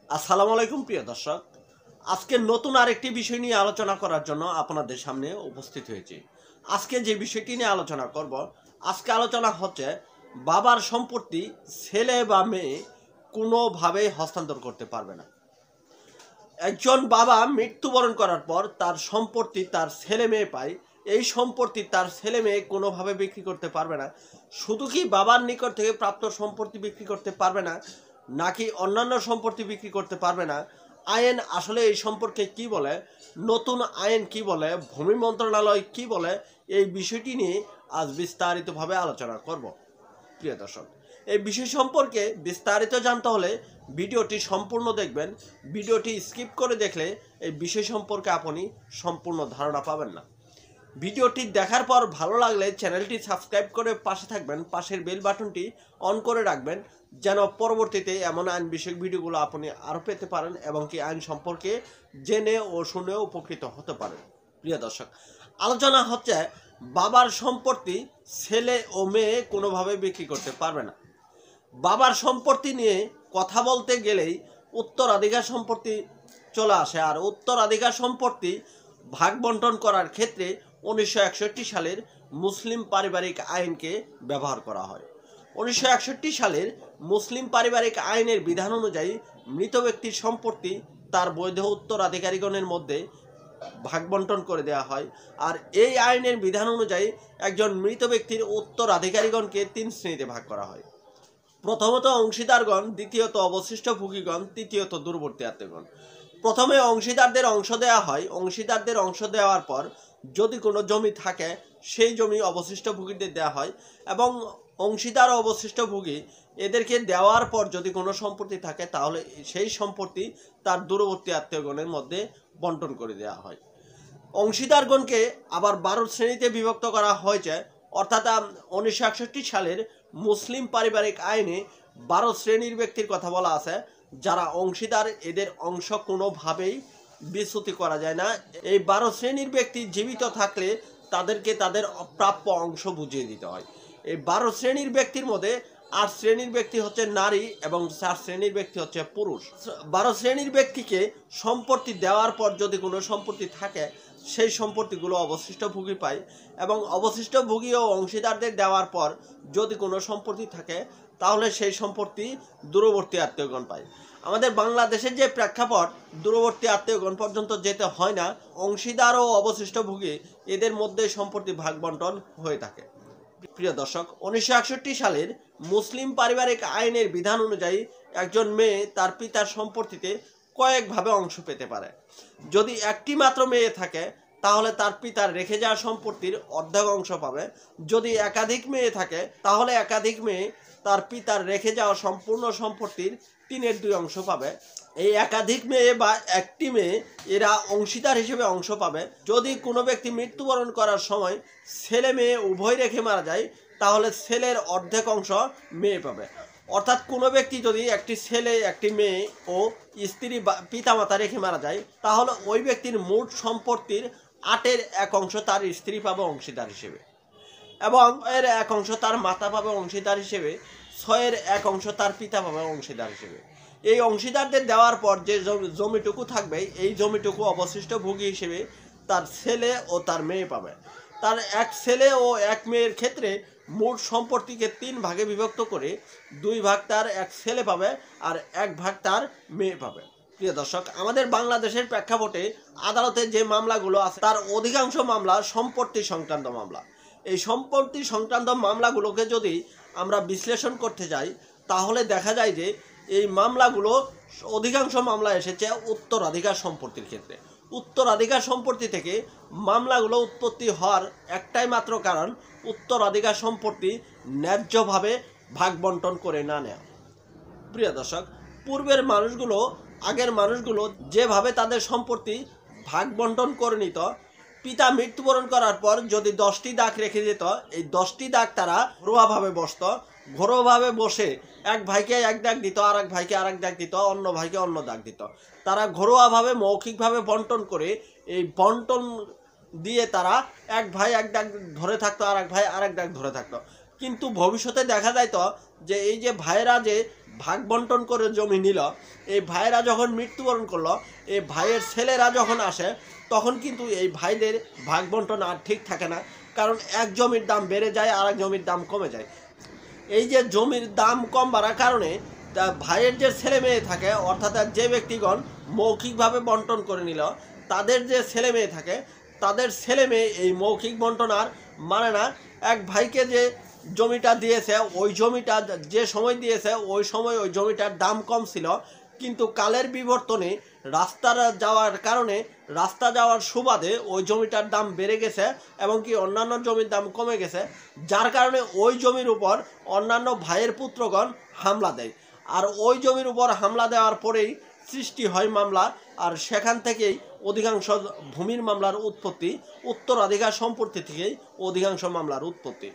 আসসালামু আলাইকুম প্রিয় দর্শক, আজকে নতুন আরেকটি বিষয় নিয়ে আলোচনা করার জন্য আপনাদের সামনে উপস্থিত হয়েছি। আজকে যে বিষয়টি নিয়ে আলোচনা করব, আজকে আলোচনা হচ্ছে বাবার সম্পত্তি ছেলে বা মেয়ে কোনোভাবেই হস্তান্তর করতে পারবে না। একজন বাবা মৃত্যুবরণ করার পর তার সম্পত্তি তার ছেলে মেয়ে পায়। এই সম্পত্তি তার ছেলে মেয়ে কোনোভাবে বিক্রি করতে পারবে না। শুধু কি বাবার নিকট থেকে প্রাপ্ত সম্পত্তি বিক্রি করতে পারবে না, নাকি অন্যান্য সম্পত্তি বিক্রি করতে পারবে না? আইন আসলে এই সম্পর্কে কি বলে, নতুন আইন কি বলে, ভূমি মন্ত্রণালয় কি বলে, এই বিষয়টি নিয়ে আজ বিস্তারিতভাবে আলোচনা করব। প্রিয় দর্শক, এই বিষয় সম্পর্কে বিস্তারিত জানতে হলে ভিডিওটি সম্পূর্ণ দেখবেন। ভিডিওটি স্কিপ করে দেখলে এই বিষয় সম্পর্কে আপনি সম্পূর্ণ ধারণা পাবেন না। ভিডিওটি দেখার পর ভালো লাগলে চ্যানেলটি সাবস্ক্রাইব করে পাশে থাকবেন, পাশের বেল বাটনটি অন করে রাখবেন, যেন পরবর্তীতে এমন আইন বিষয়ক ভিডিওগুলো আপনি আরও পেতে পারেন এবং কি আইন সম্পর্কে জেনে ও শুনে উপকৃত হতে পারেন। প্রিয় দর্শক, আলোচনা হচ্ছে বাবার সম্পত্তি ছেলে ও মেয়ে কোনোভাবে বিক্রি করতে পারবে না। বাবার সম্পত্তি নিয়ে কথা বলতে গেলেই উত্তরাধিকার সম্পত্তি চলে আসে। আর উত্তরাধিকার সম্পত্তি ভাগ বন্টন করার ক্ষেত্রে 1961 সালের মুসলিম পারিবারিক আইনকে ব্যবহার করা হয়। 1961 সালের মুসলিম পারিবারিক আইনের বিধান অনুযায়ী মৃত ব্যক্তির সম্পত্তি তার বৈধ উত্তরাধিকারীগণের মধ্যে ভাগ বন্টন করে দেওয়া হয়। আর এই আইনের বিধান অনুযায়ী একজন মৃত ব্যক্তির উত্তরাধিকারীগণকে 3 শ্রেণীতে ভাগ করা হয়। প্রথমত অংশীদারগণ, দ্বিতীয়ত অবশিষ্ট ভোগীগণ, তৃতীয়ত দূরবর্তী আত্মীয়গণ। প্রথমে অংশীদারদের অংশ দেওয়া হয়। অংশীদারদের অংশ দেওয়ার পর যদি কোনো জমি থাকে সেই জমি অবশিষ্ট ভোগীদের দেওয়া হয়, এবং অংশীদার ও অবশিষ্ট ভোগী এদেরকে দেওয়ার পর যদি কোনো সম্পত্তি থাকে তাহলে সেই সম্পত্তি তার দূরবর্তী আত্মীয়গণের মধ্যে বন্টন করে দেওয়া হয়। অংশীদারগণকে আবার 12 শ্রেণীতে বিভক্ত করা হয়েছে, অর্থাৎ 1961 সালের মুসলিম পারিবারিক আইনে 12 শ্রেণীর ব্যক্তির কথা বলা আছে যারা অংশীদার। এদের অংশ কোনোভাবেই বিচ্যুতি করা যায় না। এই 12 শ্রেণীর ব্যক্তি জীবিত থাকলে তাদেরকে তাদের প্রাপ্য অংশ বুঝিয়ে দিতে হয়। এই 12 শ্রেণীর ব্যক্তির মধ্যে 8 শ্রেণীর ব্যক্তি হচ্ছে নারী এবং 4 শ্রেণীর ব্যক্তি হচ্ছে পুরুষ। 12 শ্রেণীর ব্যক্তিকে সম্পত্তি দেওয়ার পর যদি কোনো সম্পত্তি থাকে সেই সম্পত্তিগুলো অবশিষ্ট ভোগী পায়, এবং অবশিষ্ট ভোগী ও অংশীদারদের দেওয়ার পর যদি কোনো সম্পত্তি থাকে তাহলে সেই সম্পত্তি দূরবর্তী আত্মীয়গণ পায়। আমাদের বাংলাদেশের যে প্রেক্ষাপট, দূরবর্তী আত্মীয়গণ পর্যন্ত যেতে হয় না, অংশীদার ও অবশিষ্ট ভোগী এদের মধ্যে সম্পত্তি ভাগ বন্টন হয়ে থাকে। প্রিয় দর্শক, 1961 সালের মুসলিম পারিবারিক আইনের বিধান অনুযায়ী একজন মেয়ে তার পিতার সম্পত্তিতে কয়েকভাবে অংশ পেতে পারে। যদি একটি মাত্র মেয়ে থাকে তাহলে তার পিতার রেখে যাওয়া সম্পত্তির অর্ধেক অংশ পাবে। যদি একাধিক মেয়ে থাকে তাহলে একাধিক মেয়ে তার পিতার রেখে যাওয়া সম্পূর্ণ সম্পত্তির 3/2 অংশ পাবে। এই একাধিক মেয়ে বা একটি মেয়ে এরা অংশীদার হিসেবে অংশ পাবে। যদি কোনো ব্যক্তি মৃত্যুবরণ করার সময় ছেলে মেয়ে উভয় রেখে মারা যায় তাহলে ছেলের অর্ধেক অংশ মেয়ে পাবে। অর্থাৎ কোনো ব্যক্তি যদি একটি ছেলে, একটি মেয়ে ও স্ত্রী বা পিতামাতা রেখে মারা যায় তাহলে ওই ব্যক্তির মোট সম্পত্তির 8-এর 1 অংশ তার স্ত্রী পাবে অংশীদার হিসেবে, এবং 1-এর 1 অংশ তার মাতা পাবে অংশীদার হিসেবে, 6-এর 1 অংশ তার পিতা পাবে অংশীদার হিসেবে। এই অংশীদারদের দেওয়ার পর যে জমিটুকু থাকবে এই জমিটুকু অবশিষ্ট ভোগী হিসেবে তার ছেলে ও তার মেয়ে পাবে। তার 1 ছেলে ও 1 মেয়ের ক্ষেত্রে মোট সম্পত্তিকে 3 ভাগে বিভক্ত করে 2 ভাগ তার 1 ছেলে পাবে আর 1 ভাগ তার মেয়ে পাবে। প্রিয় দর্শক, আমাদের বাংলাদেশের প্রেক্ষাপটে আদালতে যে মামলাগুলো আছে তার অধিকাংশ মামলা সম্পত্তি সংক্রান্ত মামলা। এই সম্পত্তি সংক্রান্ত মামলাগুলোকে যদি আমরা বিশ্লেষণ করতে যাই তাহলে দেখা যায় যে এই মামলাগুলো অধিকাংশ মামলা এসেছে উত্তরাধিকার সম্পত্তির ক্ষেত্রে। উত্তরাধিকার সম্পত্তি থেকে মামলাগুলো উৎপত্তি হওয়ার একটাই মাত্র কারণ, উত্তরাধিকার সম্পত্তি ন্যায্যভাবে ভাগ বন্টন করে না নেওয়া। প্রিয় দর্শক, পূর্বের মানুষগুলো, আগের মানুষগুলো যেভাবে তাদের সম্পত্তি ভাগ বন্টন করে নিত, পিতা মৃত্যুবরণ করার পর যদি 10টি দাগ রেখে যেত, এই 10টি দাগ তারা ঘরোয়াভাবে বসত। ঘরোয়াভাবে বসে এক ভাইকে 1 দাগ দিত, আর এক ভাইকে 1 দাগ দিত, অন্য ভাইকে অন্য দাগ দিত। তারা ঘরোয়াভাবে মৌখিকভাবে বন্টন করে এই বন্টন দিয়ে তারা এক ভাই 1 দাগ ধরে থাকতো, আর এক ভাই 1 দাগ ধরে থাকতো। কিন্তু ভবিষ্যতে দেখা যায় তো যে এই যে ভাইয়েরা যে ভাগ বন্টন করে জমি নিল, এই ভাইয়েরা যখন মৃত্যুবরণ করলো, এই ভাইয়ের ছেলেরা যখন আসে তখন কিন্তু এই ভাইদের ভাগ বন্টন আর ঠিক থাকে না, কারণ এক জমির দাম বেড়ে যায় আর এক জমির দাম কমে যায়। এই যে জমির দাম কম বাড়ার কারণে তা ভাইয়ের যে ছেলে মেয়ে থাকে, অর্থাৎ যে ব্যক্তিগণ মৌখিকভাবে বন্টন করে নিল, তাদের যে ছেলে মেয়ে থাকে, তাদের ছেলে মেয়ে এই মৌখিক বন্টন আর মানে না। এক ভাইকে যে জমিটা দিয়েছে, ওই জমিটা যে সময় দিয়েছে ওই সময় ওই জমিটার দাম কম ছিল, কিন্তু কালের বিবর্তনে রাস্তা যাওয়ার কারণে, রাস্তা যাওয়ার সুবাদে ওই জমিটার দাম বেড়ে গেছে এবং কি অন্যান্য জমির দাম কমে গেছে, যার কারণে ওই জমির উপর অন্যান্য ভাইয়ের পুত্রগণ হামলা দেয়। আর ওই জমির উপর হামলা দেওয়ার পরেই সৃষ্টি হয় মামলা, আর সেখান থেকেই অধিকাংশ ভূমির মামলার উৎপত্তি, উত্তরাধিকার সম্পত্তি থেকেই অধিকাংশ মামলার উৎপত্তি।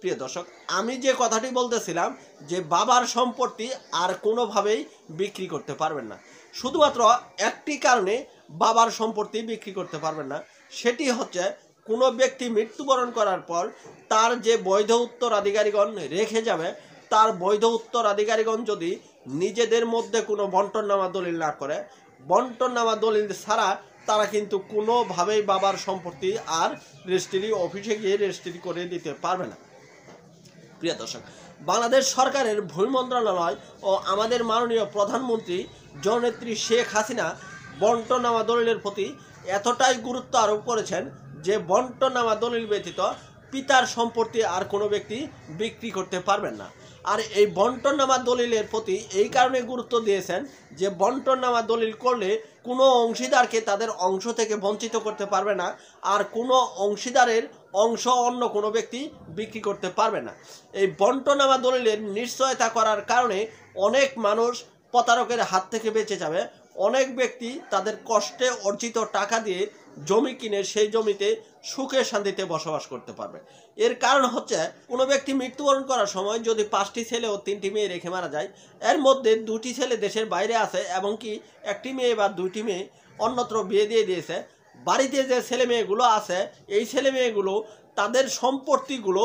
প্রিয় দর্শক, আমি যে কথাটি বলতেছিলাম যে বাবার সম্পত্তি আর কোনোভাবেই বিক্রি করতে পারবেন না, শুধুমাত্র একটি কারণে বাবার সম্পত্তি বিক্রি করতে পারবেন না, সেটি হচ্ছে কোনো ব্যক্তি মৃত্যুবরণ করার পর তার যে বৈধ উত্তরাধিকারীগণ রেখে যাবে, তার বৈধ উত্তরাধিকারীগণ যদি নিজেদের মধ্যে কোনো বন্টননামা দলিল না করে, বন্টননামা দলিল ছাড়া তারা কিন্তু কোনোভাবেই বাবার সম্পত্তি আর রেজিস্ট্রি অফিসে গিয়ে রেজিস্ট্রি করে দিতে পারবে না। প্রিয় দর্শক, বাংলাদেশ সরকারের ভূমি মন্ত্রণালয় ও আমাদের মাননীয় প্রধানমন্ত্রী জননেত্রী শেখ হাসিনা বন্টননামা দলিলের প্রতি এতটাই গুরুত্ব আরোপ করেছেন যে বন্টননামা দলিল ব্যতীত পিতার সম্পত্তি আর কোনো ব্যক্তি বিক্রি করতে পারবেন না। আর এই বন্টননামা দলিলের প্রতি এই কারণে গুরুত্ব দিয়েছেন যে বন্টননামা দলিল করলে কোনো অংশীদারকে তাদের অংশ থেকে বঞ্চিত করতে পারবে না, আর কোনো অংশীদারের অংশ অন্য কোনো ব্যক্তি বিক্রি করতে পারবে না। এই বন্টননামা দলিলের নিশ্চয়তা করার কারণে অনেক মানুষ প্রতারকের হাত থেকে বেঁচে যাবে, অনেক ব্যক্তি তাদের কষ্টে অর্জিত টাকা দিয়ে জমি কিনে সেই জমিতে সুখে শান্তিতে বসবাস করতে পারবে। এর কারণ হচ্ছে কোনো ব্যক্তি মৃত্যুবরণ করার সময় যদি 5টি ছেলে ও 3টি মেয়ে রেখে মারা যায়, এর মধ্যে 2টি ছেলে দেশের বাইরে আছে এবং কি 1টি মেয়ে বা 2টি মেয়ে অন্যত্র বিয়ে দিয়ে দিয়েছে, বাড়িতে যে ছেলে মেয়েগুলো আছে এই ছেলে মেয়েগুলো তাদের সম্পত্তিগুলো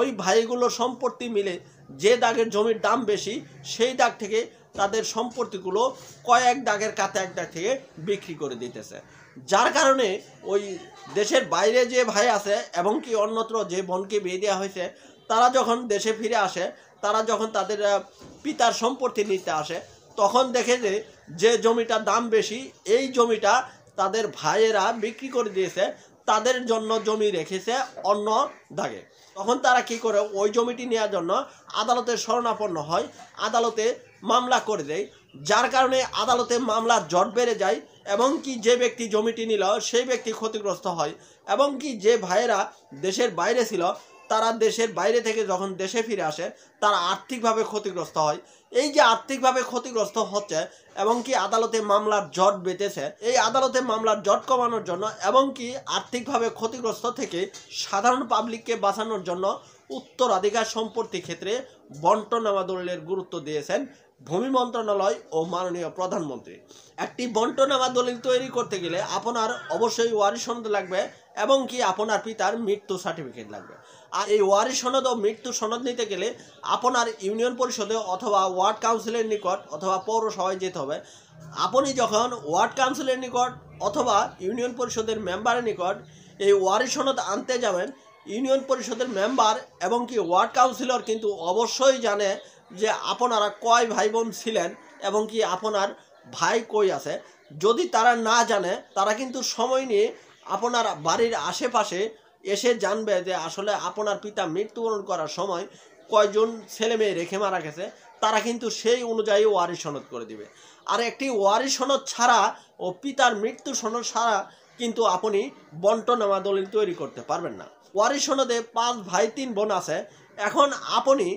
ওই ভাইগুলোর সম্পত্তি মিলে যে দাগের জমির দাম বেশি সেই দাগ থেকে তাদের সম্পত্তিগুলো কয়েক দাগের কাতে এক দাগ থেকে বিক্রি করে দিতেছে, যার কারণে ওই দেশের বাইরে যে ভাই আছে এবং কি অন্যত্র যে বোনকে বিয়ে দেওয়া হয়েছে, তারা যখন দেশে ফিরে আসে, তারা যখন তাদের পিতার সম্পত্তি নিতে আসে, তখন দেখে যে জমিটার দাম বেশি এই জমিটা তাদের ভাইয়েরা বিক্রি করে দিয়েছে, তাদের জন্য জমি রেখেছে অন্য দাগে। তখন তারা কি করে, ওই জমিটি নেওয়ার জন্য আদালতের শরণাপন্ন হয়, আদালতে মামলা করে দেয়, যার কারণে আদালতে মামলার জট বেড়ে যায় এবং কি যে ব্যক্তি জমিটি নিল সেই ব্যক্তি ক্ষতিগ্রস্ত হয় এবং কি যে ভাইয়েরা দেশের বাইরে ছিল তারা দেশের বাইরে থেকে যখন দেশে ফিরে আসে তারা আর্থিকভাবে ক্ষতিগ্রস্ত হয়। এই যে আর্থিকভাবে ক্ষতিগ্রস্ত হচ্ছে এবং কি আদালতে মামলার জট বেঁধেছে, এই আদালতে মামলার জট কমানোর জন্য এবং কি আর্থিকভাবে ক্ষতিগ্রস্ত থেকে সাধারণ পাবলিককে বাঁচানোর জন্য উত্তরাধিকার সম্পত্তি ক্ষেত্রে বন্টননামা দলিলের গুরুত্ব দিয়েছেন ভূমি মন্ত্রণালয় ও মাননীয় প্রধানমন্ত্রী। একটি বন্টননামা দলিল তৈরি করতে গেলে আপনার অবশ্যই ওয়ারিশ সনদ লাগবে এবং কি আপনার পিতার মৃত্যু সার্টিফিকেট লাগবে। আর এই ওয়ারিশ সনদ ও মৃত্যু সনদ নিতে গেলে আপনার ইউনিয়ন পরিষদে অথবা ওয়ার্ড কাউন্সিলের নিকট অথবা পৌরসভায় যেতে হবে। আপনি যখন ওয়ার্ড কাউন্সিলের নিকট অথবা ইউনিয়ন পরিষদের মেম্বারের নিকট এই ওয়ারিশ সনদ আনতে যাবেন, ইউনিয়ন পরিষদের মেম্বার এবং কি ওয়ার্ড কাউন্সিলর কিন্তু অবশ্যই জানে যে আপনারা কয় ভাই বোন ছিলেন এবং কি আপনার ভাই কই আছে। যদি তারা না জানে, তারা কিন্তু সময় নিয়ে আপনার বাড়ির আশেপাশে এসে জানবে যে আসলে আপনার পিতা মৃত্যুবরণ করার সময় কয়জন ছেলে মেয়ে রেখে মারা গেছে, তারা কিন্তু সেই অনুযায়ী ওয়ারিশ সনদ করে দিবে। আর একটি ওয়ারিশ সনদ ছাড়া ও পিতার মৃত্যু সনদ ছাড়া কিন্তু আপনি বন্টননামা দলিল তৈরি করতে পারবেন না। ওয়ারিশ সনদে 5 ভাই 3 বোন আছে, এখন আপনি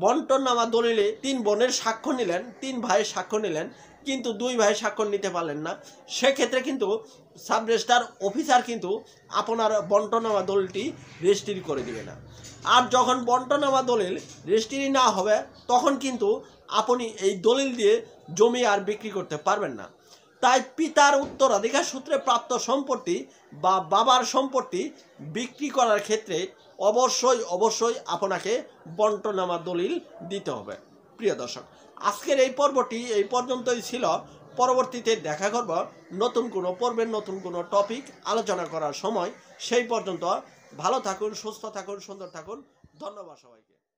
বন্টননামা দলিলে 3 বোনের সাক্ষ্য নিলেন, 3 ভাইয়ের সাক্ষ্য নিলেন, কিন্তু 2 ভাই স্বাক্ষর নিতে পারলেন না, সেক্ষেত্রে কিন্তু সাব রেজিস্ট্রার অফিসার কিন্তু আপনার বন্টননামা দলিলটি রেজিস্ট্রি করে দিবে না। আর যখন বন্টননামা দলিল রেজিস্ট্রি না হবে তখন কিন্তু আপনি এই দলিল দিয়ে জমি আর বিক্রি করতে পারবেন না। তাই পিতার উত্তরাধিকার সূত্রে প্রাপ্ত সম্পত্তি বা বাবার সম্পত্তি বিক্রি করার ক্ষেত্রে অবশ্যই অবশ্যই আপনাকে বন্টনামা দলিল দিতে হবে। প্রিয় দর্শক, আজকের এই পর্বটি এই পর্যন্তই ছিল। পরবর্তীতে দেখা করব নতুন কোনো পর্বের নতুন কোনো টপিক আলোচনা করার সময়। সেই পর্যন্ত ভালো থাকুন, সুস্থ থাকুন, সুন্দর থাকুন। ধন্যবাদ সবাইকে।